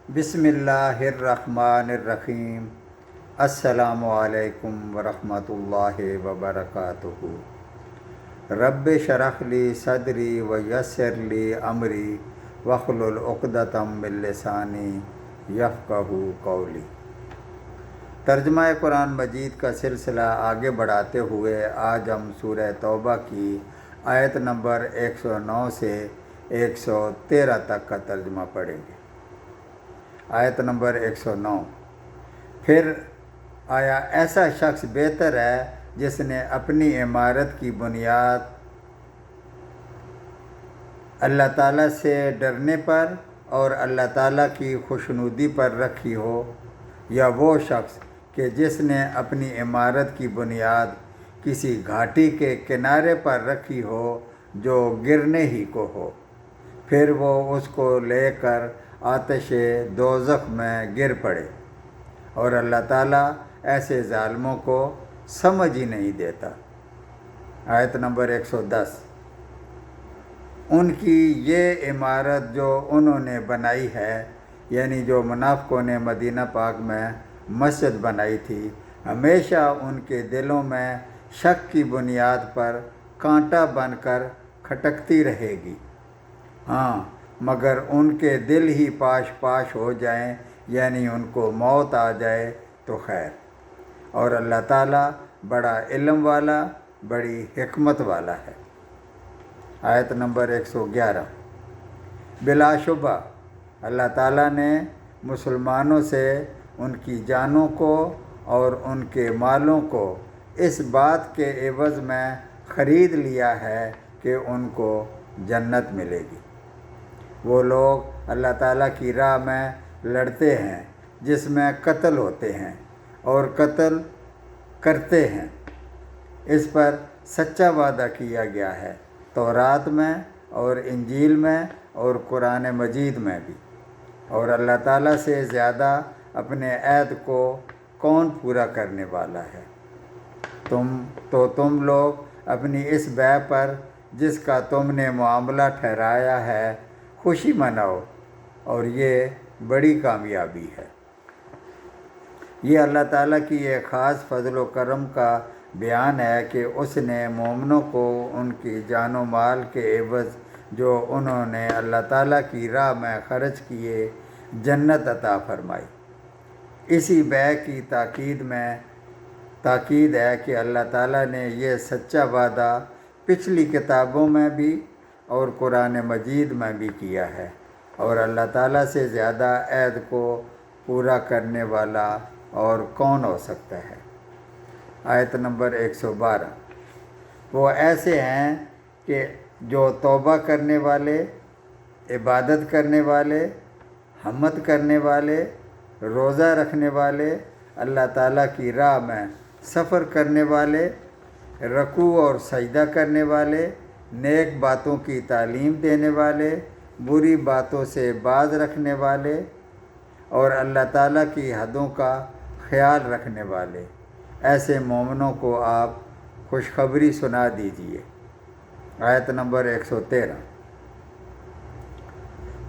بسم اللہ الرحمن الرحیم۔ السلام علیکم ورحمۃ اللہ وبرکاتہ۔ رب شرح لی صدری ویسر لی امری واحلل عقدۃ من لسانی یفقہوا قولی۔ ترجمہ قرآن مجید کا سلسلہ آگے بڑھاتے ہوئے آج ہم سورہ توبہ کی آیت نمبر 109 سے 113 تک کا ترجمہ پڑھیں گے۔ آیت نمبر 109۔ پھر آیا ایسا شخص بہتر ہے جس نے اپنی عمارت کی بنیاد اللہ تعالیٰ سے ڈرنے پر اور اللہ تعالیٰ کی خوشنودی پر رکھی ہو، یا وہ شخص کہ جس نے اپنی عمارت کی بنیاد کسی گھاٹی کے کنارے پر رکھی ہو جو گرنے ہی کو ہو، پھر وہ اس کو لے کر آتش دوزخ میں گر پڑے، اور اللہ تعالیٰ ایسے ظالموں کو سمجھ ہی نہیں دیتا۔ آیت نمبر 110۔ ان کی یہ عمارت جو انہوں نے بنائی ہے، یعنی جو منافقوں نے مدینہ پاک میں مسجد بنائی تھی، ہمیشہ ان کے دلوں میں شک کی بنیاد پر کانٹا بن کر کھٹکتی رہے گی۔ ہاں، مگر ان کے دل ہی پاش پاش ہو جائیں، یعنی ان کو موت آ جائے تو خیر، اور اللہ تعالیٰ بڑا علم والا، بڑی حکمت والا ہے۔ آیت نمبر 111۔ بلا شبہ اللہ تعالیٰ نے مسلمانوں سے ان کی جانوں کو اور ان کے مالوں کو اس بات کے عوض میں خرید لیا ہے کہ ان کو جنت ملے گی۔ وہ لوگ اللہ تعالیٰ کی راہ میں لڑتے ہیں جس میں قتل ہوتے ہیں اور قتل کرتے ہیں، اس پر سچا وعدہ کیا گیا ہے تورات میں اور انجیل میں اور قرآن مجید میں بھی، اور اللہ تعالیٰ سے زیادہ اپنے عہد کو کون پورا کرنے والا ہے؟ تم لوگ اپنی اس بیع پر جس کا تم نے معاملہ ٹھہرایا ہے خوشی مناؤ، اور یہ بڑی کامیابی ہے۔ یہ اللہ تعالیٰ کی ایک خاص فضل و کرم کا بیان ہے کہ اس نے مومنوں کو ان کی جان و مال کے عوض جو انہوں نے اللہ تعالیٰ کی راہ میں خرچ کیے جنت عطا فرمائی۔ اسی بیع کی تاکید ہے کہ اللہ تعالیٰ نے یہ سچا وعدہ پچھلی کتابوں میں بھی اور قرآن مجید میں بھی کیا ہے، اور اللہ تعالیٰ سے زیادہ عہد کو پورا کرنے والا اور کون ہو سکتا ہے؟ آیت نمبر 112۔ وہ ایسے ہیں کہ جو توبہ کرنے والے، عبادت کرنے والے، حمد کرنے والے، روزہ رکھنے والے، اللہ تعالیٰ کی راہ میں سفر کرنے والے، رکوع اور سجدہ کرنے والے، نیک باتوں کی تعلیم دینے والے، بری باتوں سے باز رکھنے والے، اور اللہ تعالیٰ کی حدوں کا خیال رکھنے والے، ایسے مومنوں کو آپ خوشخبری سنا دیجیے۔ آیت نمبر 113۔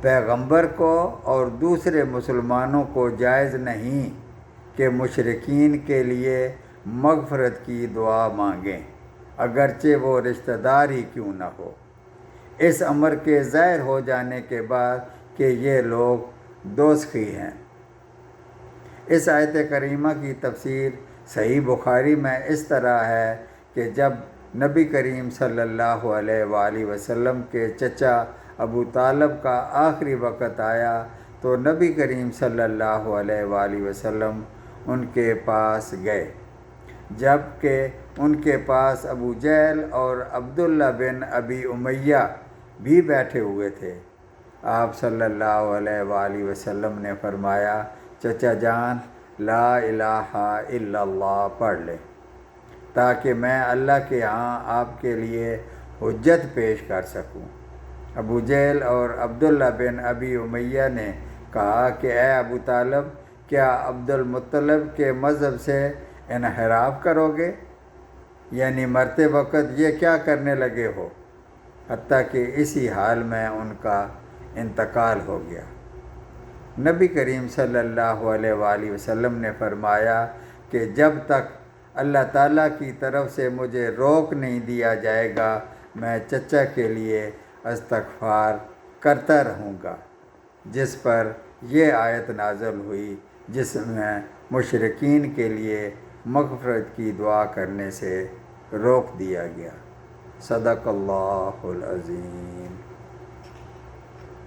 پیغمبر کو اور دوسرے مسلمانوں کو جائز نہیں کہ مشرکین کے لیے مغفرت کی دعا مانگیں، اگرچہ وہ رشتہ دار ہی کیوں نہ ہو، اس امر کے ظاہر ہو جانے کے بعد کہ یہ لوگ دوزخی ہیں۔ اس آیت کریمہ کی تفسیر صحیح بخاری میں اس طرح ہے کہ جب نبی کریم صلی اللہ علیہ وآلہ وسلم کے چچا ابو طالب کا آخری وقت آیا تو نبی کریم صلی اللہ علیہ وآلہ وسلم ان کے پاس گئے، جب کہ ان کے پاس ابو جہل اور عبداللہ بن ابی امیہ بھی بیٹھے ہوئے تھے۔ آپ صلی اللہ علیہ وآلہ وسلم نے فرمایا، چچا جان لا الہ الا اللہ پڑھ لیں تاکہ میں اللہ کے ہاں آپ کے لیے حجت پیش کر سکوں۔ ابو جہل اور عبداللہ بن ابی امیہ نے کہا کہ اے ابو طالب، کیا عبد المطلب کے مذہب سے انحراف کرو گے؟ یعنی مرتے وقت یہ کیا کرنے لگے ہو؟ حتیٰ کہ اسی حال میں ان کا انتقال ہو گیا۔ نبی کریم صلی اللہ علیہ وآلہ وسلم نے فرمایا کہ جب تک اللہ تعالیٰ کی طرف سے مجھے روک نہیں دیا جائے گا میں چچا کے لیے استغفار کرتا رہوں گا، جس پر یہ آیت نازل ہوئی جس میں مشرکین کے لیے مغفرت کی دعا کرنے سے روک دیا گیا۔ صدق اللہ العظیم۔